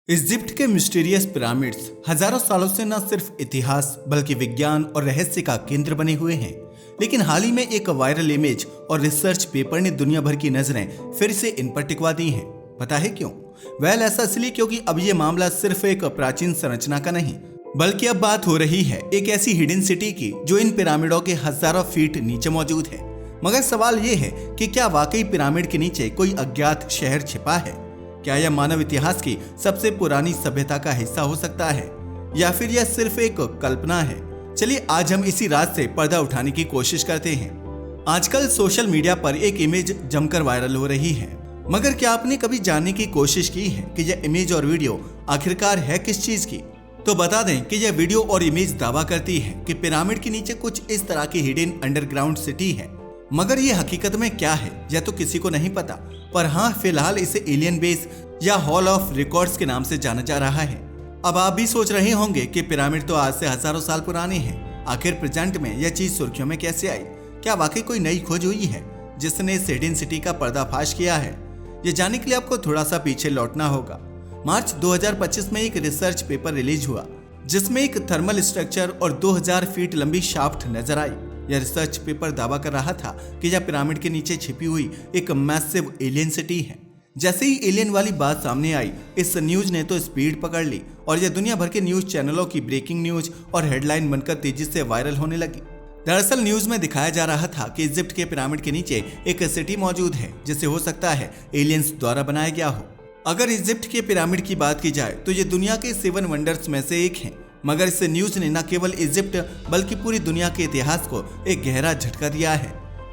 Egypt के mysterious pyramids हजारों सालों से न सिर्फ इतिहास बल्कि विज्ञान और रहस्य का केंद्र बने हुए हैं। लेकिन हाल ही में एक वायरल इमेज और रिसर्च पेपर ने दुनिया भर की नजरें फिर से इन पर टिकवा दी हैं। पता है क्यों? ऐसा इसलिए क्योंकि अब ये मामला सिर्फ एक प्राचीन संरचना का नहीं, बल्कि अब बात हो रही है एक ऐसी हिडन सिटी की जो इन पिरामिडों के हजारों फीट नीचे मौजूद है। मगर सवाल ये है कि क्या वाकई पिरामिड के नीचे कोई अज्ञात शहर छिपा है? क्या यह मानव इतिहास की सबसे पुरानी सभ्यता का हिस्सा हो सकता है, या फिर यह सिर्फ एक कल्पना है? चलिए आज हम इसी राज से पर्दा उठाने की कोशिश करते हैं। आजकल सोशल मीडिया पर एक इमेज जमकर वायरल हो रही है, मगर क्या आपने कभी जानने की कोशिश की है कि यह इमेज और वीडियो आखिरकार है किस चीज की? तो बता दें कि यह वीडियो और इमेज दावा करती है कि पिरामिड के नीचे कुछ इस तरह की हिडन अंडरग्राउंड सिटी है। मगर ये हकीकत में क्या है यह तो किसी को नहीं पता, पर हाँ फिलहाल इसे एलियन बेस या हॉल ऑफ रिकॉर्ड्स के नाम से जाना जा रहा है। अब आप भी सोच रहे होंगे कि पिरामिड तो आज से हजारों साल पुराने हैं, आखिर प्रेजेंट में यह चीज सुर्खियों में कैसे आई? क्या वाकई कोई नई खोज हुई है जिसने इस हिडन सिटी का पर्दाफाश किया है? ये जानने के लिए आपको थोड़ा सा पीछे लौटना होगा। मार्च 2025 में एक रिसर्च पेपर रिलीज हुआ जिसमें एक थर्मल स्ट्रक्चर और 2000 फीट लंबी शाफ्ट नजर आई। यह रिसर्च पेपर दावा कर रहा था कि यह पिरामिड के नीचे छिपी हुई एक मैसिव एलियन सिटी है। जैसे ही एलियन वाली बात सामने आई, इस न्यूज ने तो स्पीड पकड़ ली और यह दुनिया भर के न्यूज चैनलों की ब्रेकिंग न्यूज और हेडलाइन बनकर तेजी से वायरल होने लगी। दरअसल न्यूज में दिखाया जा रहा था कि इजिप्ट के पिरामिड के नीचे एक सिटी मौजूद है जिसे हो सकता है एलियंस द्वारा बनाया गया हो। अगर इजिप्ट के पिरामिड की बात की जाए तो ये दुनिया के 7 वंडर्स में से एक है। मगर इस न्यूज ने न केवल इजिप्ट बल्कि पूरी दुनिया के इतिहास को एक गहरा झटका दिया है।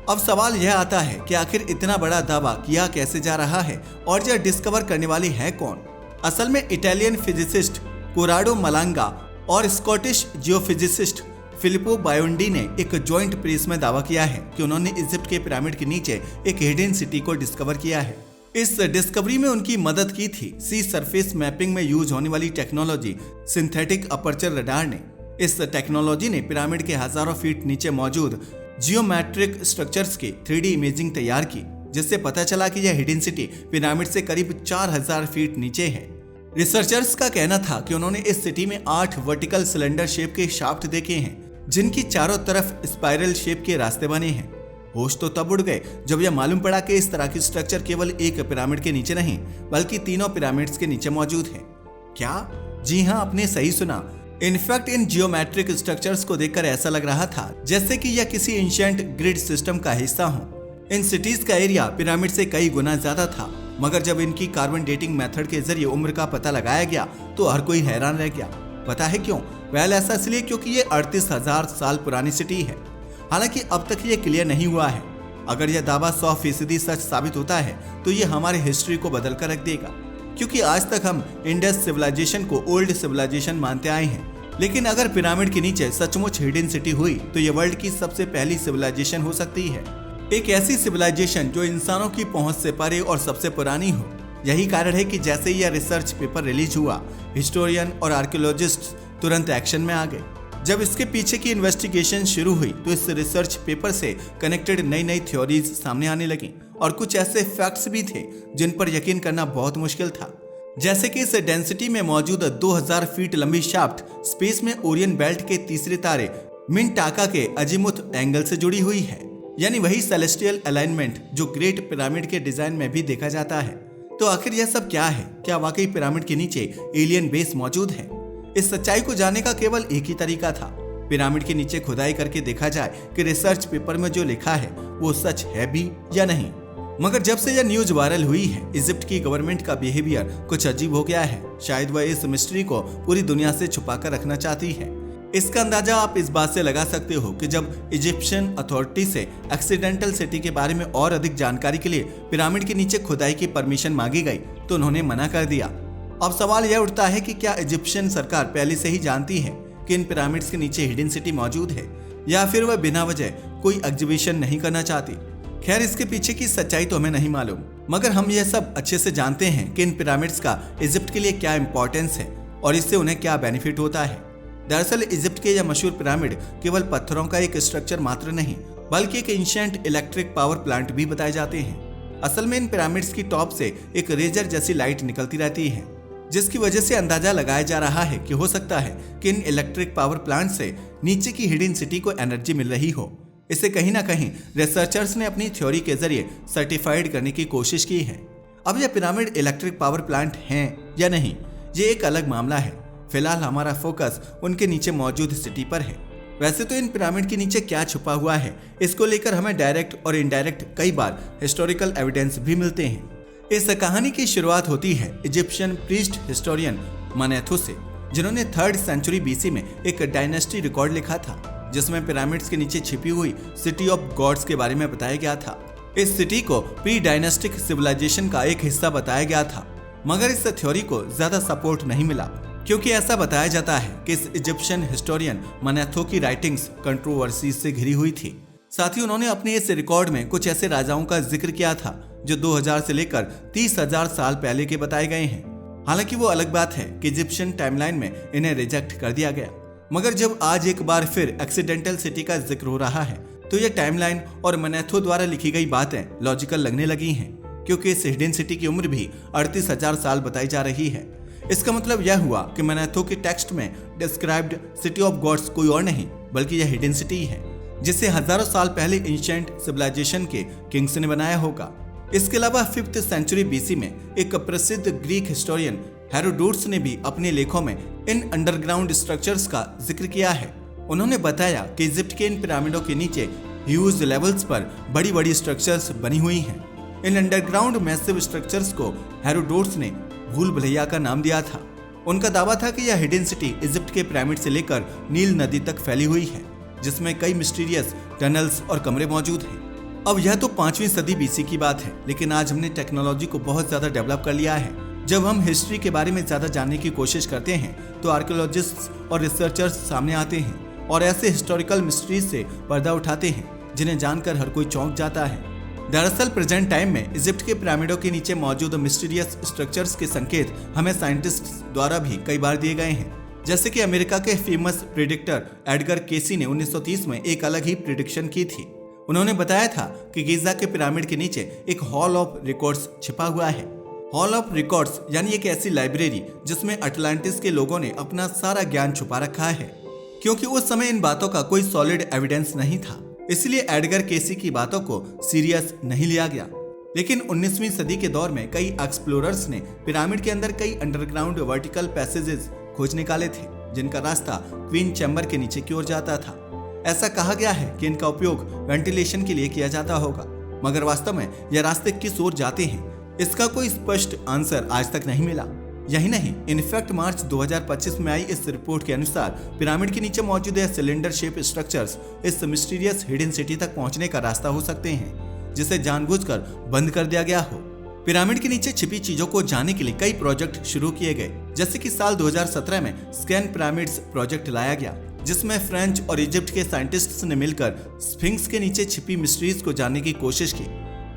अब सवाल यह आता है कि आखिर इतना बड़ा दावा किया कैसे जा रहा है और यह डिस्कवर करने वाली है कौन? असल में इटालियन फिजिसिस्ट कोराडो मलांगा और स्कॉटिश जियोफिजिसिस्ट फिलिपो बायोंडी ने एक जॉइंट प्रेस में दावा किया है कि उन्होंने इजिप्ट के पिरामिड के नीचे एक हिडन सिटी को डिस्कवर किया है। इस डिस्कवरी में उनकी मदद की थी सी सरफेस मैपिंग में यूज होने वाली टेक्नोलॉजी सिंथेटिक अपर्चर रडार ने। इस टेक्नोलॉजी ने पिरामिड के हजारों फीट नीचे मौजूद जियोमेट्रिक स्ट्रक्चर्स की 3D इमेजिंग तैयार की, जिससे पता चला कि यह हिडन सिटी पिरामिड से करीब 4000 फीट नीचे है। रिसर्चर्स का कहना था कि उन्होंने इस सिटी में 8 वर्टिकल सिलेंडर शेप के शाफ्ट देखे हैं जिनकी चारों तरफ स्पाइरल शेप के रास्ते बने हैं। होश तो तब उड़ गए जब यह मालूम पड़ा कि इस तरह की स्ट्रक्चर केवल एक पिरामिड के नीचे नहीं बल्कि तीनों पिरामिड्स के नीचे मौजूद है। क्या? जी हाँ, आपने सही सुना। इनफैक्ट इन जियोमेट्रिक स्ट्रक्चर्स को देखकर ऐसा लग रहा था जैसे कि यह किसी एंशिएंट ग्रिड सिस्टम का हिस्सा हो। इन सिटीज का एरिया पिरामिड से कई गुना ज्यादा था, मगर जब इनकी कार्बन डेटिंग मेथड के जरिए उम्र का पता लगाया गया तो हर कोई हैरान रह गया। पता है क्यों? ऐसा इसलिए क्योंकि ये 38,000 साल पुरानी सिटी है। हालांकि अब तक ये क्लियर नहीं हुआ है। अगर यह दावा 100% सच साबित होता है तो ये हमारी हिस्ट्री को बदल कर रख देगा, क्योंकि आज तक हम इंडस सिविलाइजेशन को ओल्ड सिविलाइजेशन मानते आए हैं। लेकिन अगर पिरामिड के नीचे सचमुच हिडन सिटी हुई तो ये वर्ल्ड की सबसे पहली सिविलाइजेशन हो सकती है, एक ऐसी सिविलाइजेशन जो इंसानों की पहुंच से परे और सबसे पुरानी हो। यही कारण है कि जैसे ही यह रिसर्च पेपर रिलीज हुआ, हिस्टोरियन और आर्कियोलॉजिस्ट तुरंत एक्शन में आ गए। जब इसके पीछे की इन्वेस्टिगेशन शुरू हुई तो इस रिसर्च पेपर से कनेक्टेड नई थ्योरीज सामने आने लगी और कुछ ऐसे फैक्ट्स भी थे जिन पर यकीन करना बहुत मुश्किल था। जैसे कि इस डेंसिटी में मौजूद 2000 फीट लंबी शाफ्ट स्पेस में ओरियन बेल्ट के तीसरे तारे मिनटाका के अजीमुथ एंगल से जुड़ी हुई है, यानी वही सेलेस्टियल अलाइनमेंट जो ग्रेट पिरामिड के डिजाइन में भी देखा जाता है। तो आखिर यह सब क्या है? क्या वाकई पिरामिड के नीचे एलियन बेस मौजूद है? इस सच्चाई को जानने का केवल एक ही तरीका था, पिरामिड के नीचे खुदाई करके देखा जाए कि रिसर्च पेपर में जो लिखा है वो सच है भी या नहीं। मगर जब से यह न्यूज वायरल हुई है, इजिप्ट की गवर्नमेंट का बिहेवियर कुछ अजीब हो गया है। शायद वह इस मिस्ट्री को पूरी दुनिया से छुपा कर रखना चाहती है। इसका अंदाजा आप इस बात से लगा सकते हो कि जब इजिप्शियन अथॉरिटी से एक्सीडेंटल सिटी के बारे में और अधिक जानकारी के लिए पिरामिड के नीचे खुदाई की परमिशन मांगी गई तो उन्होंने मना कर दिया। अब सवाल यह उठता है कि क्या इजिप्शियन सरकार पहले से ही जानती है कि इन पिरामिड्स के नीचे हिडन सिटी मौजूद है, या फिर वह बिना वजह कोई एग्जीबिशन नहीं करना चाहती? खैर, इसके पीछे की सच्चाई तो हमें नहीं मालूम, मगर हम यह सब अच्छे से जानते हैं कि इन पिरामिड्स का इजिप्ट के लिए क्या इंपॉर्टेंस है और इससे उन्हें क्या बेनिफिट होता है। दरअसल इजिप्ट के यह मशहूर पिरामिड केवल पत्थरों का एक स्ट्रक्चर मात्र नहीं बल्कि एक एंशिएंट इलेक्ट्रिक पावर प्लांट भी बताए जाते हैं। असल में इन पिरामिड्स की टॉप से एक रेजर जैसी लाइट निकलती रहती है जिसकी वजह से अंदाजा लगाया जा रहा है कि हो सकता है कि इन इलेक्ट्रिक पावर प्लांट से नीचे की हिडन सिटी को एनर्जी मिल रही हो। इसे कहीं ना कहीं रिसर्चर्स ने अपनी थ्योरी के जरिए सर्टिफाइड करने की कोशिश की है। अब यह पिरामिड इलेक्ट्रिक पावर प्लांट हैं या नहीं, ये एक अलग मामला है। फिलहाल हमारा फोकस उनके नीचे मौजूद सिटी पर है। वैसे तो इन पिरामिड के नीचे क्या छुपा हुआ है, इसको लेकर हमें डायरेक्ट और इनडायरेक्ट कई बार हिस्टोरिकल एविडेंस भी मिलते हैं। इस कहानी की शुरुआत होती है इजिप्शियन प्रीस्ट हिस्टोरियन मनेथो से, जिन्होंने 3rd सेंचुरी बीसी में एक डायनेस्टी रिकॉर्ड लिखा था, जिसमें पिरामिड्स के नीचे छिपी हुई सिटी ऑफ गॉड्स के बारे में बताया गया था। इस सिटी को प्री डायनेस्टिक सिविलाइजेशन का एक हिस्सा बताया गया था, मगर इस थ्योरी को ज्यादा सपोर्ट नहीं मिला, क्योंकि ऐसा बताया जाता है कि इस इजिप्शियन हिस्टोरियन मनेथो की राइटिंग्स कंट्रोवर्सी से घिरी हुई थी। साथ ही उन्होंने अपने इस रिकॉर्ड में कुछ ऐसे राजाओं का जिक्र किया था जो 2000 से लेकर 30,000 साल पहले के बताए गए हैं। हालांकि वो अलग बात है कि इजिप्शियन टाइमलाइन में इन्हें रिजेक्ट कर दिया गया, मगर जब आज एक बार फिर एक्सीडेंटल सिटी का जिक्र हो रहा है तो ये टाइमलाइन और मनेथो द्वारा लिखी गई बातें लॉजिकल लगने लगी हैं, क्योंकि इस हिडन सिटी की उम्र भी 38,000 साल बताई जा रही है। इसका मतलब यह हुआ कि मनेथो के टेक्स्ट में डिस्क्राइब्ड सिटी ऑफ गॉड्स कोई और नहीं बल्कि यह हिडन सिटी है, जिसे हजारों साल पहले एंशिएंट सिविलाइजेशन के किंग्स ने बनाया होगा। इसके अलावा 5th सेंचुरी बीसी में एक प्रसिद्ध ग्रीक हिस्टोरियन हेरोडोटस ने भी अपने लेखों में इन अंडरग्राउंड स्ट्रक्चर्स का जिक्र किया है। उन्होंने बताया कि इजिप्ट के इन पिरामिडों के नीचे ह्यूज लेवल्स पर बड़ी बड़ी स्ट्रक्चर्स बनी हुई हैं। इन अंडरग्राउंड मैसिव स्ट्रक्चर्स को हेरोडोटस ने भूल भुलैया का नाम दिया था। उनका दावा था कि यह हिडन सिटी इजिप्ट के पिरामिड से लेकर नील नदी तक फैली हुई है, जिसमें कई मिस्टीरियस टनल्स और कमरे मौजूद हैं। अब यह तो 5वीं सदी बीसी की बात है, लेकिन आज हमने टेक्नोलॉजी को बहुत ज्यादा डेवलप कर लिया है। जब हम हिस्ट्री के बारे में ज्यादा जानने की कोशिश करते हैं तो आर्कियोलॉजिस्ट्स और रिसर्चर्स सामने आते हैं और ऐसे हिस्टोरिकल मिस्ट्रीज से पर्दा उठाते हैं जिन्हें जानकर हर कोई चौंक जाता है। दरअसल प्रेजेंट टाइम में इजिप्ट के पिरामिडों के नीचे मौजूद मिस्टीरियस स्ट्रक्चर्स के संकेत हमें साइंटिस्ट्स द्वारा भी कई बार दिए गए हैं। जैसे कि अमेरिका के फेमस प्रिडिक्टर एडगर केसी ने 1930 में एक अलग ही प्रिडिक्शन की थी। उन्होंने बताया था कि गिजा के पिरामिड के नीचे एक हॉल ऑफ रिकॉर्ड्स छिपा हुआ है। हॉल ऑफ रिकॉर्ड्स यानी एक ऐसी लाइब्रेरी जिसमें अटलांटिस के लोगों ने अपना सारा ज्ञान छुपा रखा है, क्योंकि उस समय इन बातों का कोई सॉलिड एविडेंस नहीं था। इसलिए एडगर केसी की बातों को सीरियस नहीं लिया गया। लेकिन 19वीं सदी के दौर में कई एक्सप्लोरर्स ने पिरामिड के अंदर कई अंडरग्राउंड वर्टिकल पैसेजेस खोज निकाले थे, जिनका रास्ता क्वीन चैम्बर के नीचे की ओर जाता था। ऐसा कहा गया है कि इनका उपयोग वेंटिलेशन के लिए किया जाता होगा, मगर वास्तव में यह रास्ते किस ओर जाते हैं इसका कोई स्पष्ट आंसर आज तक नहीं मिला। यही नहीं, इनफैक्ट मार्च 2025 में आई इस रिपोर्ट के अनुसार पिरामिड के नीचे मौजूद सिलेंडर शेप स्ट्रक्चर्स इस मिस्टीरियस हिडन सिटी तक पहुंचने का रास्ता हो सकते हैं, जिसे जानबूझकर बंद कर दिया गया हो। पिरामिड के नीचे छिपी चीजों को जानने के लिए कई प्रोजेक्ट शुरू किए गए, जैसे कि साल 2017 में स्कैन पिरामिड्स प्रोजेक्ट लाया गया, जिसमें फ्रेंच और इजिप्ट के साइंटिस्ट्स ने मिलकर स्फिंक्स के नीचे छिपी मिस्ट्रीज को जानने की कोशिश की।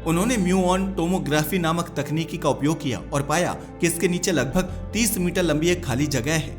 उन्होंने म्यूऑन टोमोग्राफी नामक तकनीकी का उपयोग किया और पाया कि इसके नीचे लगभग 30 मीटर लंबी एक खाली जगह है।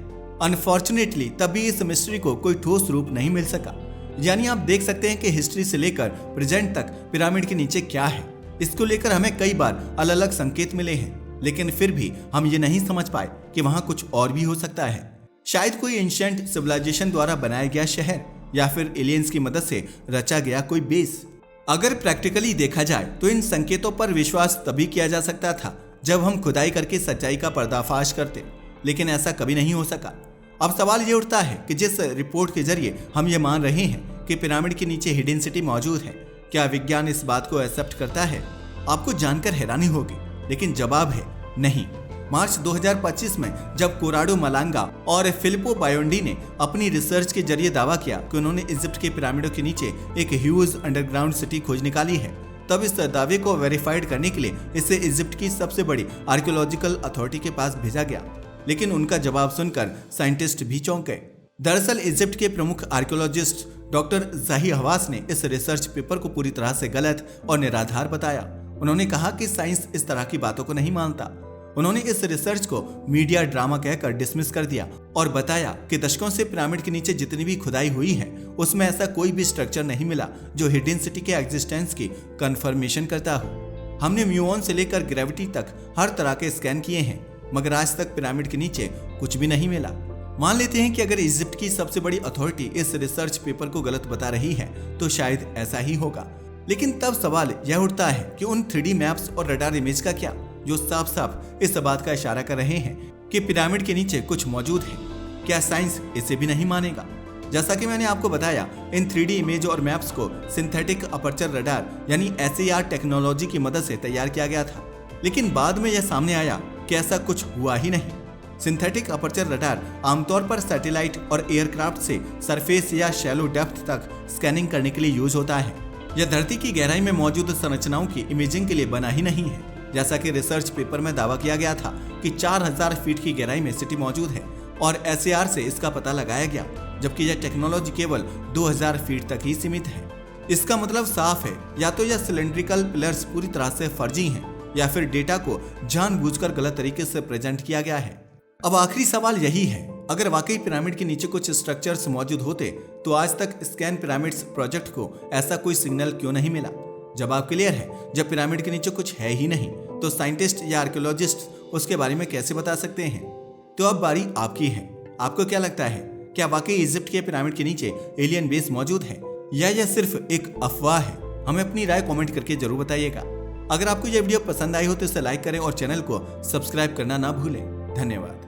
अनफॉर्चुनेटली तब भी इस मिस्ट्री को कोई ठोस रूप नहीं मिल सका। यानी आप देख सकते हैं कि हिस्ट्री से लेकर प्रेजेंट तक पिरामिड के नीचे क्या है, इसको लेकर हमें कई बार अलग अलग संकेत मिले हैं, लेकिन फिर भी हम ये नहीं समझ पाए कि वहां कुछ और भी हो सकता है। शायद कोई एंशिएंट सिविलाइजेशन द्वारा बनाया गया शहर या फिर एलियंस की मदद से रचा गया कोई बेस। अगर प्रैक्टिकली देखा जाए तो इन संकेतों पर विश्वास तभी किया जा सकता था जब हम खुदाई करके सच्चाई का पर्दाफाश करते, लेकिन ऐसा कभी नहीं हो सका। अब सवाल ये उठता है कि जिस रिपोर्ट के जरिए हम ये मान रहे हैं कि पिरामिड के नीचे हिडन सिटी मौजूद है, क्या विज्ञान इस बात को एक्सेप्ट करता है? आपको जानकर हैरानी होगी, लेकिन जवाब है नहीं। मार्च 2025 में जब कोराडो मलांगा और फिलिपो बायोंडी ने अपनी रिसर्च के जरिए दावा किया कि उन्होंने इजिप्ट के पिरामिडों के नीचे एक ह्यूज अंडरग्राउंड सिटी खोज निकाली है, तब इस दावे को वेरीफाइड करने के लिए इसे इजिप्ट की सबसे बड़ी आर्कियोलॉजिकल अथॉरिटी के पास भेजा गया। लेकिन उनका जवाब सुनकर साइंटिस्ट भी चौंक गए। दरअसल इजिप्ट के प्रमुख आर्कियोलॉजिस्ट डॉक्टर जाही हवास ने इस रिसर्च पेपर को पूरी तरह से गलत और निराधार बताया। उन्होंने कहा कि साइंस इस तरह की बातों को नहीं मानता। उन्होंने इस रिसर्च को मीडिया ड्रामा कहकर डिसमिस कर दिया और बताया कि दशकों से पिरामिड के नीचे जितनी भी खुदाई हुई है उसमें ऐसा कोई भी स्ट्रक्चर नहीं मिला जो हिडन सिटी के एग्जिस्टेंस की कंफर्मेशन करता हो। हमने म्यूऑन से लेकर ग्रेविटी तक हर तरह के स्कैन किए हैं, मगर आज तक पिरामिड के नीचे कुछ भी नहीं मिला। मान लेते हैं कि अगर इजिप्ट की सबसे बड़ी अथॉरिटी इस रिसर्च पेपर को गलत बता रही है तो शायद ऐसा ही होगा। लेकिन तब सवाल यह उठता है कि उन 3D मैप्स और रडार इमेज का क्या, जो साफ साफ इस बात का इशारा कर रहे हैं कि पिरामिड के नीचे कुछ मौजूद है। क्या साइंस इसे भी नहीं मानेगा? जैसा कि मैंने आपको बताया, इन 3D इमेज और मैप्स को सिंथेटिक अपर्चर रडार यानी SAR टेक्नोलॉजी की मदद से तैयार किया गया था, लेकिन बाद में यह सामने आया कि ऐसा कुछ हुआ ही नहीं। सिंथेटिक अपर्चर रडार आमतौर पर सैटेलाइट और एयरक्राफ्ट से सरफेस या शैलो डेप्थ तक स्कैनिंग करने के लिए यूज होता है। यह धरती की गहराई में मौजूद संरचनाओं की इमेजिंग के लिए बना ही नहीं है। जैसा कि रिसर्च पेपर में दावा किया गया था कि 4000 फीट की गहराई में सिटी मौजूद है और SAR से इसका पता लगाया गया, जबकि यह टेक्नोलॉजी केवल 2000 फीट तक ही सीमित है। इसका मतलब साफ है, या तो यह सिलेंड्रिकल पिलर्स पूरी तरह से फर्जी हैं या फिर डेटा को जानबूझकर गलत तरीके से प्रेजेंट किया गया है। अब आखिरी सवाल यही है, अगर वाकई पिरामिड के नीचे कुछ स्ट्रक्चर्स मौजूद होते तो आज तक स्कैन पिरामिड्स प्रोजेक्ट को ऐसा कोई सिग्नल क्यों नहीं मिला? जवाब क्लियर है, जब पिरामिड के नीचे कुछ है ही नहीं तो साइंटिस्ट या आर्कियोलॉजिस्ट उसके बारे में कैसे बता सकते हैं? तो अब बारी आपकी है। आपको क्या लगता है, क्या वाकई इजिप्ट के पिरामिड के नीचे एलियन बेस मौजूद है या यह सिर्फ एक अफवाह है? हमें अपनी राय कमेंट करके जरूर बताइएगा। अगर आपको यह वीडियो पसंद आई हो तो इसे लाइक करें और चैनल को सब्सक्राइब करना ना भूलें। धन्यवाद।